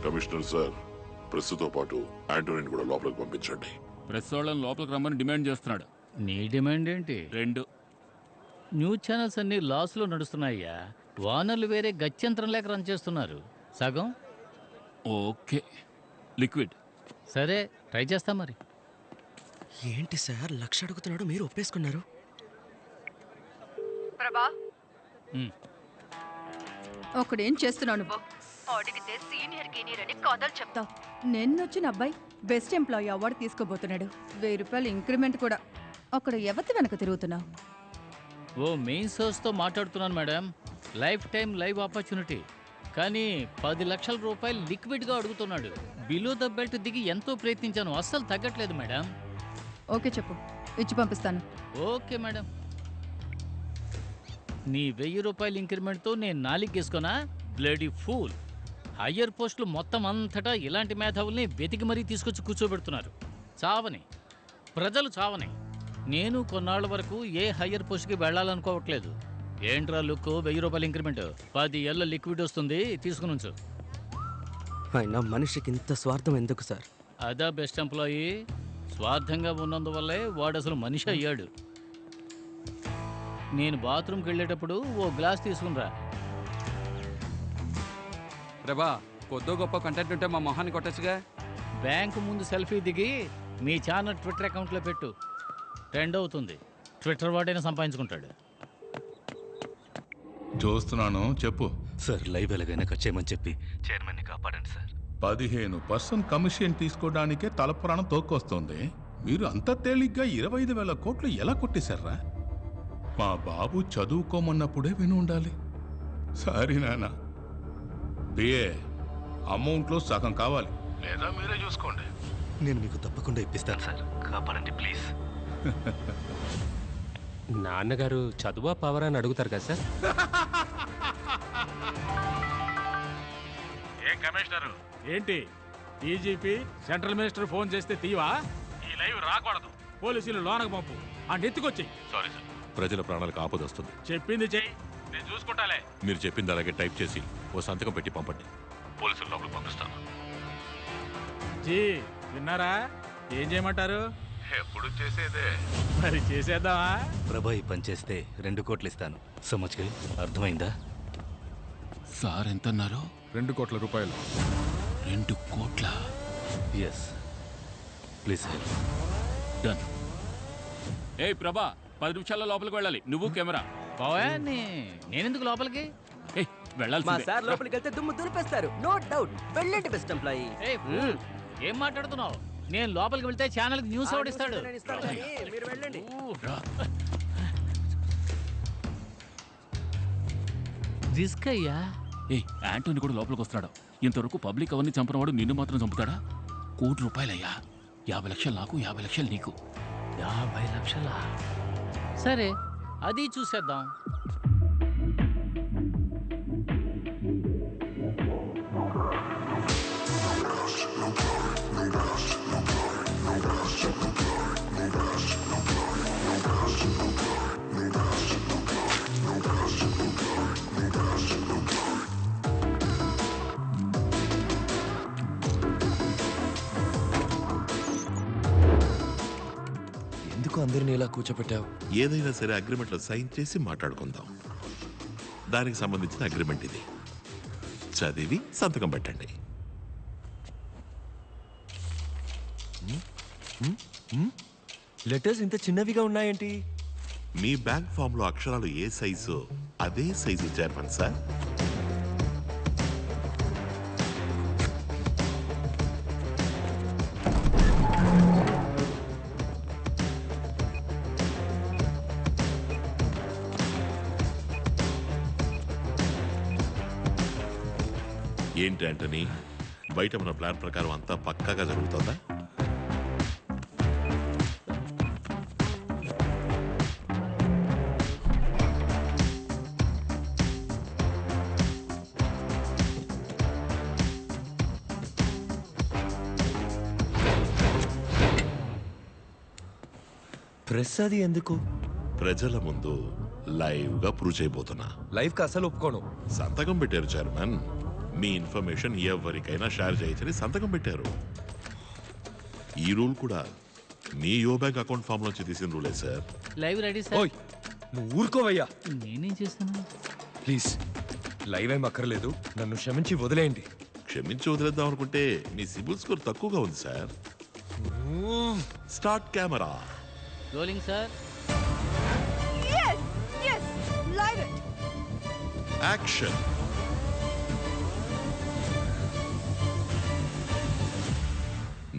Commissioner sir, ప్రెస్తో పాటు యాంటోనీని కూడా లోపలికి పంపించండి. ప్రెస్ వాళ్ళని లోపలికి రమ్మని డిమాండ్ చేస్తున్నాడు. నీ డిమాండ్ ఏంటి? 2 న్యూస్ ఛానల్స్ అన్ని లాస్లో నడుస్తున్నాయ్యా. వానర్లు వేరే గత్యంతరం లేక రన్ చేస్తున్నారు. సగం ఓకే. లిక్విడ్ సరే, ట్రై చేస్తా మరి. ఏంటి సార్ 1,00,000 అడుగుతున్నాడు, మీరు ఒప్పేసుకున్నారు? ప్రభా, ఒకడేం చేస్తున్నావు నువ్వు? అడిగితే సీనియర్ గీనియర్ అని కథలు చెప్తావు. నిన్నొచ్చిన అబ్బాయి బెస్ట్ ఎంప్లాయీ అవార్డు తీసుకోబోతున్నాడు. 1000 రూపాయలు ఇంక్రిమెంట్ కూడా. అక్కడ ఎవరి వెనక తిరుగుతున్నావు? ఓ మెయిన్ సోర్స్తో మాట్లాడుతున్నాను madam. Life time live opportunity. కానీ 10 లక్షల రూపాయలు లిక్విడ్గా అడుగుతున్నాడు. బిలో ద బెల్ట్ దిగి ఎంతో ప్రయత్నించాను, అస్సలు తగ్గట్లేదు మేడం. ఓకే చెప్పు, ఇచ్చి పంపిస్తాను. Okay madam. నీ 1000 రూపాయల ఇంక్రిమెంట్తో నేను 4 గేసుకున్నా? Bloody fool. హయ్యర్ పోస్టులు మొత్తం అంతటా ఇలాంటి మేధావుల్ని వెతికి మరీ తీసుకొచ్చి కూర్చోబెడుతున్నారు. చావని ప్రజలు చావని. నేను కొన్నాళ్ళ వరకు ఏ హయ్యర్ పోస్ట్కి వెళ్ళాలనుకోవట్లేదు. ఏంట్రా లుక్, 1000 రూపాయల ఇంక్రిమెంట్, 10 ఏళ్ళ లిక్విడ్ వస్తుంది, తీసుకుని ఉంచు. అయినా మనిషికి ఇంత స్వార్థం ఎందుకు సార్? అదా బెస్ట్ ఎంప్లాయీ. స్వార్థంగా ఉన్నందువల్లే వాడు అసలు మనిషి అయ్యాడు. నేను బాత్రూమ్కి వెళ్ళేటప్పుడు ఓ గ్లాస్ తీసుకునిరా. ప్రభా, కొద్దో గొప్ప కంటెంట్ ఉంటే మా మొహాన్ని కొట్టచ్చుగా. బ్యాంకు ముందు సెల్ఫీ దిగి మీ ఛానల్ ట్విట్టర్ అకౌంట్లో పెట్టు. ట్రెండ్ అవుతుంది. ట్విట్టర్ వాడైనా సంపాదించుకుంటాడు. చూస్తున్నాను, చెప్పు సార్. లైవ్ ఎలాగైనా కట్ చేయమని చెప్పి చైర్మన్ని కాపాడండి సార్. 15% కమిషన్ తీసుకోవడానికే తలపురాణం తోక్కొస్తోంది. మీరు అంత తేలిగ్గా 25,000 కోట్లు ఎలా కొట్టేశారా? మా బాబు చదువుకోమన్నప్పుడే విని ఉండాలి. సారీ నాన్న, బిఏ అమౌంట్లో సగం కావాలి, లేదా మీరే చూసుకోండి. నేను మీకు తప్పకుండా ఇప్పిస్తాను సార్, కాపాడండి ప్లీజ్. నాన్నగారు చదువా పవర్ అని అడుగుతారు కదా సార్. ఏ కమిషనర్ ఏంటి? డీజీపీ సెంట్రల్ మినిస్టర్ ఫోన్ చేస్తే తీవా? ఈ లైవ్ రాకూడదు. పోలీసులు లోనకు పంపు. ఆ నెత్తుకొచ్చాయి. సారీ సార్, ప్రజల ప్రాణాలకు ఆపద వస్తుంది. చెప్పింది చెయ్యి, నేను చూసుకుంటాలే. మీరు చెప్పింది అలాగే టైప్ చేసి ఓ సంతకం పెట్టి పంపండి. పోలీసులు లోపలికి పంపిస్తాను. జీ విన్నారా? ఏం చేయమంటారు? ఎప్పుడు చేసేదే. మరి చేసేద్దామా? ప్రభా ఈ పని చేస్తే 2 కోట్లు ఇస్తాను. సమజ్గా అర్థమైందా? సార్ ఎంత అన్నారు? 2 కోట్ల రూపాయలు. 2 కోట్ల? Yes, please help. డన్. ఏ ప్రభా, 10 నిమిషాల్లో లోపలికి వెళ్ళాలి. నువ్వు కెమెరా. నేనెందుకు లోపలికి? వెళ్ళాలి. మా సార్ లోపలికి వెళ్తే దుమ్ము దులిపేస్తారు, నో డౌట్. వెళ్ళండి బెస్ట్ ఎంప్లాయీ. ఏం మాట్లాడుతున్నావు? నేను లోపలికి వెళ్తే ఛానల్కి న్యూస్ ఓడిస్తాడు. మీరు వెళ్ళండి. రిస్క్ అయ్యా. ఏ యాంటోని కూడా లోపలికి వస్తాడు. ఇంతవరకు పబ్లిక్ అవన్నీ చంపినవాడు నిన్ను మాత్రం చంపుతాడా? 1 కోటి రూపాయలయ్యా. 50 లక్షలు నాకు, 50 లక్షలు నీకు. 50 లక్షలా? సరే, అది చూసేద్దాం. ఎందుకు అందరినీ ఇలా కూర్చోపెట్టావు? ఏదైనా సరే అగ్రిమెంట్లో సైన్ చేసి మాట్లాడుకుందాం. దానికి సంబంధించిన అగ్రిమెంట్ ఇది. చదివి సంతకం పెట్టండి. లెటర్స్ ఇంత చిన్నవిగా ఉన్నాయేంటి? మీ బ్యాంక్ ఫామ్ లో అక్షరాలు ఏ సైజు అదే సైజు చైర్మన్ సార్. ఏంటి ఆంటనీ, బయట మన ప్లాన్ ప్రకారం అంతా పక్కాగా జరుగుతుందా? ప్రెస్ అది ఎందుకు? ప్రజల ముందు లైవ్ గా ప్రూవ్ చేయబోతున్నా. లైవ్ కి అసలు ఒప్పుకోను. సంతకం పెట్టారు చైర్మన్. మీ ఇన్ఫర్మేషన్ ఎవరికైనా షేర్ చేయొచ్చని సంతకం పెట్టారు. ఈ రూల్ కూడా మీ యో బ్యాంక్ అకౌంట్ ఫామ్ నుంచి తీసిన రూలే సార్. Live ready sir. ఓయ్ నువ్వు ఊరుకోవయ్యా. నేనేం చేస్తాను? ప్లీజ్ లైవ్ ఏం అక్కర్లేదు, నన్ను క్షమించి వదిలేయండి. క్షమించి వదిలేద్దాం అనుకుంటే మీ సిబిల్ స్కోర్ తక్కువగా ఉంది sir. Start camera. Rolling sir. Action.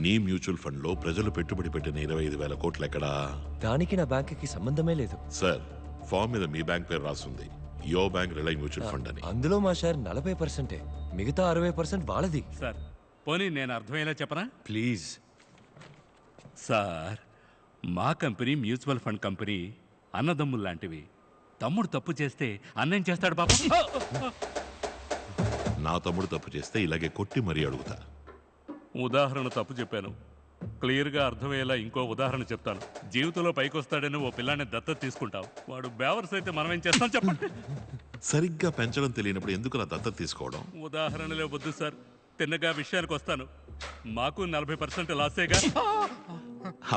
నీ మ్యూచువల్ ఫండ్ లో ప్రజలు పెట్టుబడి పెట్టిన 25,000 కోట్లు ఎక్కడా? దానికి నా బ్యాంక్కి సంబంధమే లేదు సార్. ఫామ్ మీద మీ బ్యాంక్ పేరు రాస్తుంది, యో బ్యాంక్ రిలై మ్యూచువల్ ఫండ్ అని. అందులో మా షేర్ 40%, మిగతా 60% వాళ్ళది. సార్ పోనీ నేను అర్థమయ్యేలా చెప్పనా? ప్లీజ్ సార్, మా కంపెనీ మ్యూచువల్ ఫండ్ కంపెనీ అన్నదమ్ములు లాంటివి. తమ్ముడు తప్పు చేస్తే అన్నేం చేస్తాడు పాప? నా తమ్ముడు తప్పు చేస్తే ఇలాగే కొట్టి మరీ అడుగుతా. ఉదాహరణ తప్పు చెప్పాను, క్లియర్గా అర్థమయ్యేలా ఇంకో ఉదాహరణ చెప్తాను. జీవితంలో పైకి వస్తాడని ఓ పిల్లాన్ని దత్తత తీసుకుంటాం, వాడు బేవర్స్ అయితే మనం ఏం చేస్తాం చెప్పండి? సరిగ్గా పెంచడం తెలియనప్పుడు ఎందుకు నా దత్తత తీసుకోవడం? ఉదాహరణలే వద్దు సార్, తిన్నగా విషయానికి వస్తాను. మాకు 40% లాసేగా.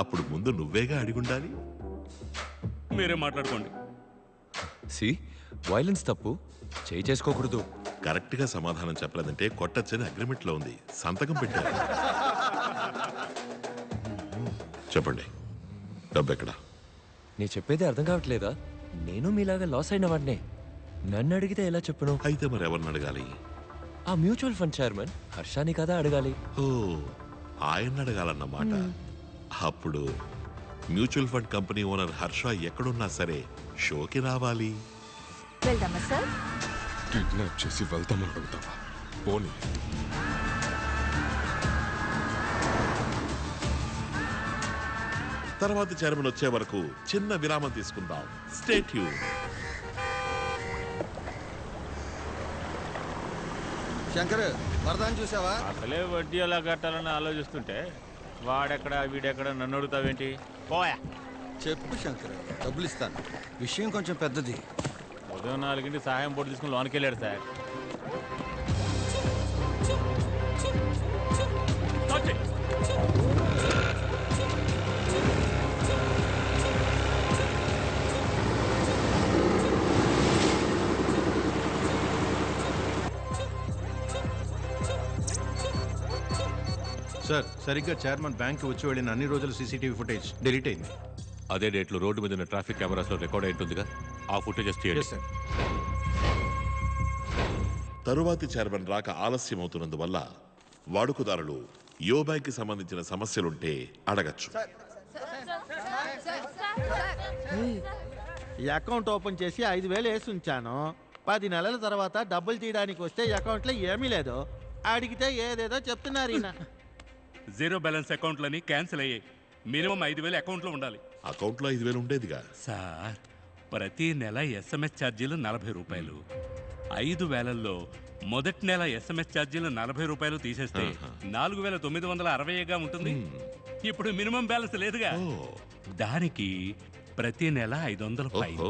అప్పుడు ముందు నువ్వేగా అడిగుండాలి. మీరే మాట్లాడుకోండి. సి వైలెన్స్ తప్పు, చేయి చేసుకోకూడదు. కరెక్ట్ గా సమాధానం చెప్పలేదంటే కొట్టచ్చని అగ్రిమెంట్ లో ఉంది, సంతకం పెట్టారు. చెప్పండి, డబ్బు ఎక్కడా? నీ చెప్పేది అర్థం కావట్లేదా? నేను మీలాగా లాస్ అయిన వాడినే. నన్ను అడిగితే ఎలా చెప్పను? అయితే మరి ఎవరిని అడగాలి? ఆ మ్యూచువల్ ఫండ్ చైర్మన్ హర్షాని కదా అడగాలి. ఓ, ఆయన అడగాలన్నమాట. అప్పుడు mutual fund company owner Harsha ఎక్కడున్నా సరే షోకి రావాలి. వెళ్దామా సార్? కిడ్నాప్ చేసి వెళ్తామని అడుగుతావా? పోనీ. తర్వాత చైర్మన్ వచ్చే వరకు చిన్న విరామం తీసుకుందాం. Stay tune. శంకర్, వరదాన్ని చూసావా? అసలే వడ్డీ ఎలా కట్టాలని ఆలోచిస్తుంటే వాడెక్కడ వీడెక్కడ నన్ను అడుగుతావేంటి? పోయా. చెప్పు శంకర్, డబ్బులు ఇస్తాను. విషయం కొంచెం పెద్దది. ఉదయం 4 సహాయం పోటీ తీసుకుని లోనికి వెళ్ళాడు సార్. సార్, సరిగ్గా చైర్మన్ బ్యాంక్ వచ్చి వెళ్ళిన అన్ని రోజుల సీసీటీవీ ఫుటేజ్ డిలీట్ అయింది. అదే డేట్లో రోడ్డు మీద ఉన్న ట్రాఫిక్ కెమెరాస్లో రికార్డ్ అయి ఉంటుందిగా, ఆ ఫుటేజెస్ తీయండి. సార్. తరువాతి చైర్మన్ రాక ఆలస్యం అవుతున్నందువల్ల వాడుకదారులు యో బ్యాంక్ కి సంబంధించిన సమస్యలుంటే అడగచ్చు. ఈ అకౌంట్ ఓపెన్ చేసి 5,000 వేసి ఉంచాను. 10 నెలల తర్వాత డబ్బులు తీయడానికి వస్తే అకౌంట్లో ఏమీ లేదు. అడిగితే ఏదేదో చెప్తున్నారు ఈయన. జీరో బ్యాలెన్స్ అకౌంట్లని క్యాన్సిల్ అయ్యాయి. మినిమం 5,000 అకౌంట్లో ఉండాలి. అకౌంట్లో 5,000 ఉండేదిగా సార్. ప్రతి నెల SMS ఛార్జీలు 40 రూపాయలు. 5,000లో మొదటి నెల SMS ఛార్జీలు 40 రూపాయలు తీసేస్తే 4,960గా ఉంటుంది. ఇప్పుడు మినిమం బ్యాలెన్స్ లేదుగా, దానికి ప్రతి నెల 500 ఫైన్.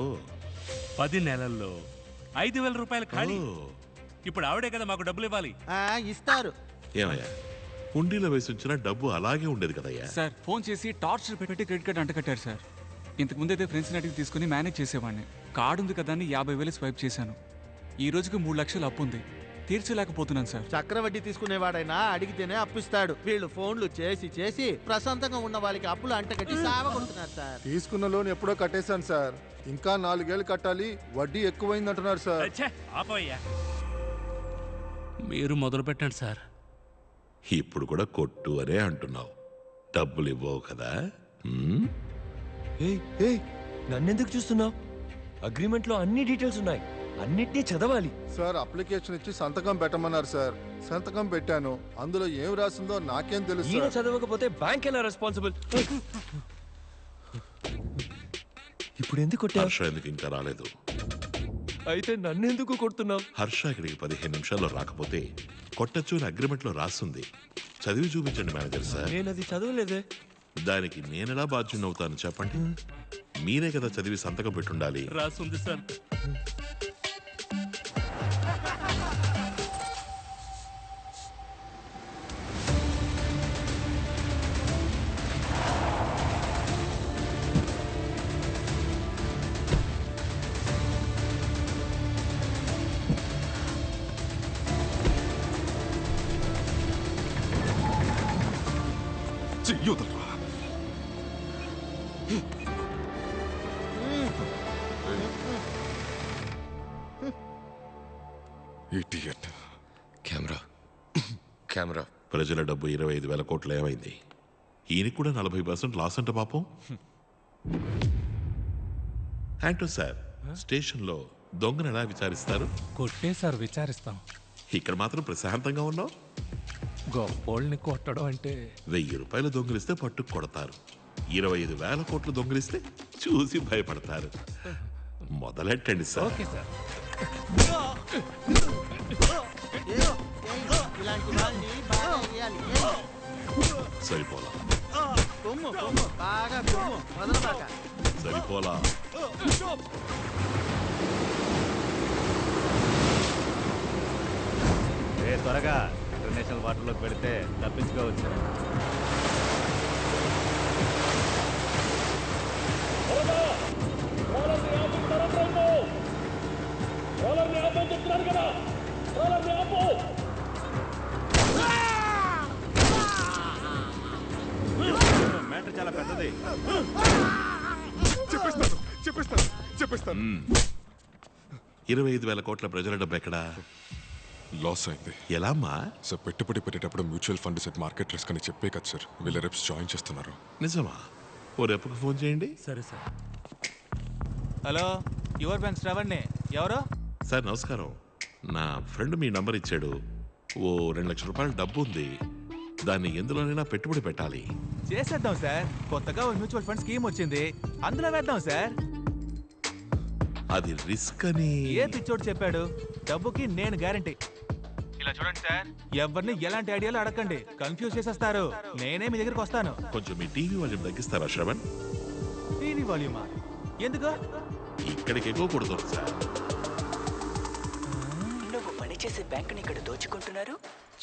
10 నెలల్లో 5,000 రూపాయలు ఖాళీ. ఇప్పుడు ఆవిడే కదా మాకు డబ్బులు ఇవ్వాలి. ఇస్తారు. ఏమయ్యా, హుండీలో వేసి ఉంచిన డబ్బు అలాగే ఉండేది కదయ్యా. సార్, ఫోన్ చేసి టార్చర్ పెట్టి క్రెడిట్ కార్డ్ అంటకట్టారు సార్. ఇంతకు ముందైతే ఫ్రెండ్స్ అడిగి తీసుకుని మేనేజ్ చేసేవాడిని. కార్డు ఉంది కదా అని 50,000 స్వైప్ చేశాను. ఈ రోజుకి 3 లక్షలు అప్పు ఉంది, తీర్చలేకపోతున్నాను సార్. చక్రవడ్డీ తీసుకునేవాడైనా అడిగితేనే అప్పిస్తాడు. వీళ్ళు ఫోన్లు చేసి చేసి ప్రశాంతంగా ఉన్న వాళ్ళకి అప్పులు అంటగట్టి సావగొడుతున్నారు సార్. తీసుకున్న లోన్ ఎప్పుడో కట్టేశాను సార్. ఇంకా 4 ఏళ్ళు కట్టాలి, వడ్డీ ఎక్కువైంది అంటున్నారు సార్. మీరు మొదలు పెట్టండి సార్. ఇప్పుడు కూడా కొట్టు అనే అంటున్నావు, డబ్బులు ఇవ్వవు కదా? నన్నెందుకు చూస్తున్నావు? అగ్రిమెంట్లో అన్ని డీటెయిల్స్ ఉన్నాయి, అన్నిటినీ చదవాలి. సార్, అప్లికేషన్ ఇచ్చి సంతకం పెట్టమన్నారు సార్. సంతకం పెట్టాను, అందులో ఏం రాసిందో నాకేం తెలుసు. ఈయన చదవకపోతే బ్యాంక్ ఎలా రెస్పాన్సిబుల్? ఇప్పుడు ఎందుకు కొట్టావు? హర్ష ఎందుకు ఇంకా రాలేదు? అయితే నన్నెందుకు కొడుతున్నావు? హర్ష ఇక్కడికి 15 నిమిషాల్లో రాకపోతే కొట్టచ్చు అని అగ్రిమెంట్ లో రాస్తుంది. చదివి చూపించండి మేనేజర్ సార్. నేను అది చదవలేదే. దానికి నేనెలా బాధ్యున్నవుతాను చెప్పండి? మీరే కదా చదివి సంతకం పెట్టుండాలి. రాసుంది సార్. చెయ్యొదరా. ఇడియట్. Camera camera. ప్రజల డబ్బు 25,000 కోట్లు ఏమైంది? ఈయనకి కూడా 40% లాస్ అంట పాపం. యాంటో సార్, స్టేషన్లో దొంగను ఎలా విచారిస్తారు? కొట్టే సార్ విచారిస్తాం. ఇక్కడ మాత్రం ప్రశాంతంగా ఉన్నావు. గొప్పోళ్ళని కొట్టడం అంటే 1000 రూపాయలు దొంగిలిస్తే పట్టుకు కొడతారు, 25,000 కోట్లు దొంగిలిస్తే చూసి భయపడతారు. మొదలెట్టండి సార్. Okay sir. ఇలాంటి వాళ్ళని బాగా వేయాలి. సరిపోలా కొమ్ము కొమ్ము బాగా కొమ్ము వదలబాక. సరిపోలా. త్వరగా ఇంటర్నేషనల్ వాటర్లోకి పెడితే తప్పించుకోవచ్చు. మ్యాటర్ చాలా పెద్దది. చెప్పేస్తాను. 25,000 కోట్ల ప్రజల డబ్బు ఎక్కడా? లాస్ అయింది. ఎలా అమ్మా? సార్ పెట్టుబడి పెట్టేటప్పుడు mutual fund set market risk అని చెప్పే కదా సార్ వీళ్ళ రెప్స్ జాయిన్ చేస్తున్నారు. నిజమా? ఓ రెప్పుకు ఫోన్ చేయండి. సరే సార్. హలో, యువర్ బ్యాంక్ శ్రవణ్ణి. ఎవరు? సార్ నమస్కారం. నా ఫ్రెండ్ మీ నంబర్ ఇచ్చాడు. ఓ 2 లక్షల రూపాయల డబ్బు ఉంది, దాన్ని ఎందులోనైనా పెట్టుబడి పెట్టాలి. చేసేద్దాం సార్. కొత్తగా ఒక మ్యూచువల్ ఫండ్ స్కీమ్ వచ్చింది, అందులో వేద్దాం సార్. అది రిస్క్ అని ఏ పిచ్చోడు చెప్పాడు? డబ్బుకి నేను గ్యారంటీ. ఇలా చూడండి సార్, ఎవరిని ఎలాంటి ఐడియాలు అడగండి, కన్ఫ్యూజ్ చేసేస్తారు. నేనే మీ దగ్గరికి వస్తాను. కొంచెం మీ టీవీ వాల్యూమ్ తగ్గిస్తారా శ్రవణ్? టీవీ వాల్యూమా? ఎందుకు? ఇక్కడికి ఎక్కువ కొడుతుంది సార్. నువ్వు పనిచేసే బ్యాంకుని ఇక్కడ దోచుకుంటున్నారు.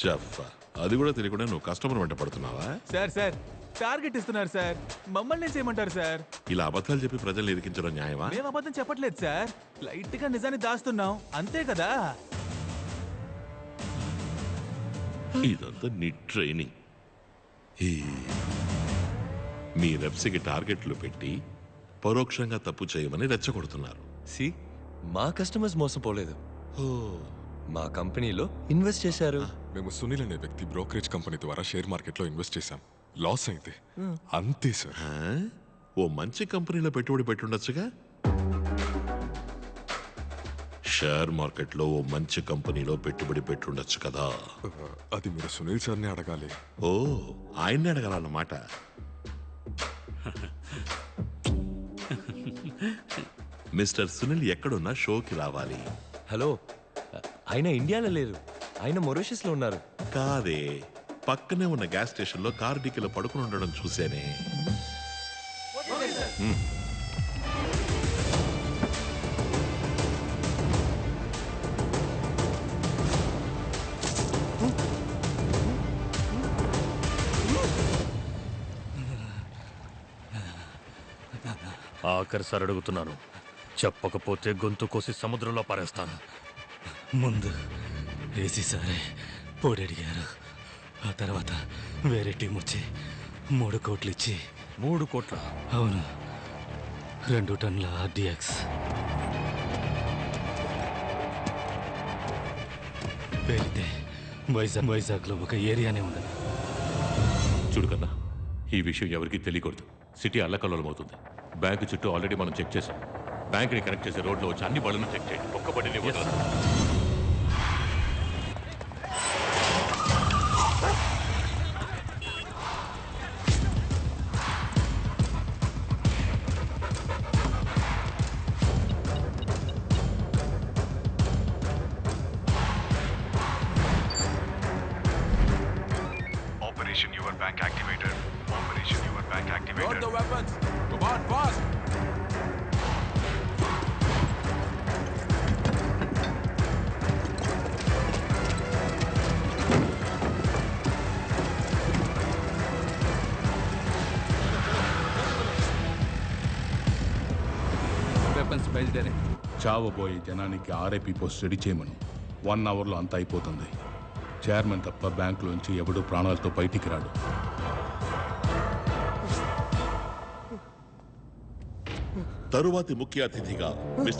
జఫ్, అది కూడా తెలియకుండా నువ్వు కస్టమర్ వెంట పడుతున్నావా? సార్ సార్ టార్గెట్ ఇస్తున్నారు సార్. మమ్మల్ని ఏం చేయమంటారు సార్? ఇలా అబద్ధాలు చెప్పి ప్రజల్ని ఇరికించడం న్యాయమా? మేము అబద్ధం చెప్పట్లేదు సార్, లైట్ గా నిజాన్ని దాస్తున్నాం అంతే కదా. ఇదంతా నీ ట్రైనింగ్. మీ రెప్స్కి టార్గెట్లు పెట్టి పరోక్షంగా తప్పు చేయమని రెచ్చగొడుతున్నారు. సి మా కస్టమర్స్ మోసపోలేదు, మా కంపెనీలో ఇన్వెస్ట్ చేశారు. మేము సునీల్ అనే వ్యక్తి బ్రోకరేజ్ కంపెనీ ద్వారా షేర్ మార్కెట్లో ఇన్వెస్ట్ చేశాం. లాస్ అయింది అంతే సార్. ఓ మంచి కంపెనీలో పెట్టుబడి పెట్టుండొచ్చుగా. షేర్ మార్కెట్లో ఓ మంచి కంపెనీలో పెట్టుబడి పెట్టుండొచ్చు కదా. అది మీరు సునీల్ సార్ని అడగాలి. ఓ, ఆయన్ని అడగాలన్నమాట. మిస్టర్ సునీల్ ఎక్కడున్నా షోకి రావాలి. హలో, ఆయన ఇండియాలో లేరు, ఆయన మొరీషియస్లో ఉన్నారు. కాదే, పక్కనే ఉన్న గ్యాస్ స్టేషన్లో కార్ డిక్కీలో పడుకుని ఉండడం చూసేనే. ఆఖరిసారి అడుగుతున్నాను, చెప్పకపోతే గొంతు కోసి సముద్రంలో పారేస్తాను. ముందు ఏసీ సారే పొడి అడిగారు, ఆ తర్వాత వేరే టీం వచ్చి 3 కోట్లు ఇచ్చి. 3 కోట్ల? అవును, 2 టన్నుల RDX. పేలితే వైజాగ్లో ఒక ఏరియానే ఉండదు. చూడు కన్నా, ఈ విషయం ఎవరికీ తెలియకూడదు. సిటీ అల్లకల్లోలం అవుతుంది. బ్యాంకు చుట్టూ ఆల్రెడీ మనం చెక్ చేసాం. బ్యాంకుని కనెక్ట్ చేసే రోడ్లో వచ్చి అన్ని బళ్ళను చెక్ చేయండి. ఒక్క బండిని వదలదు. Operation Your Bank activated. Operation Your Bank activated. Load the weapons. Come on, fast. Weapons బయలుదేరే. చావబోయే జనానికి ఆర్ఐపీ పోస్ట్ రెడీ చేయమను. 1 అవర్లో అంతా అయిపోతుంది. చైర్మన్ తప్ప బ్యాంకులోంచి ఎవడూ ప్రాణాలతో బయటికి రాడు. తరువాతి ముఖ్య అతిథిగా మిస్టర్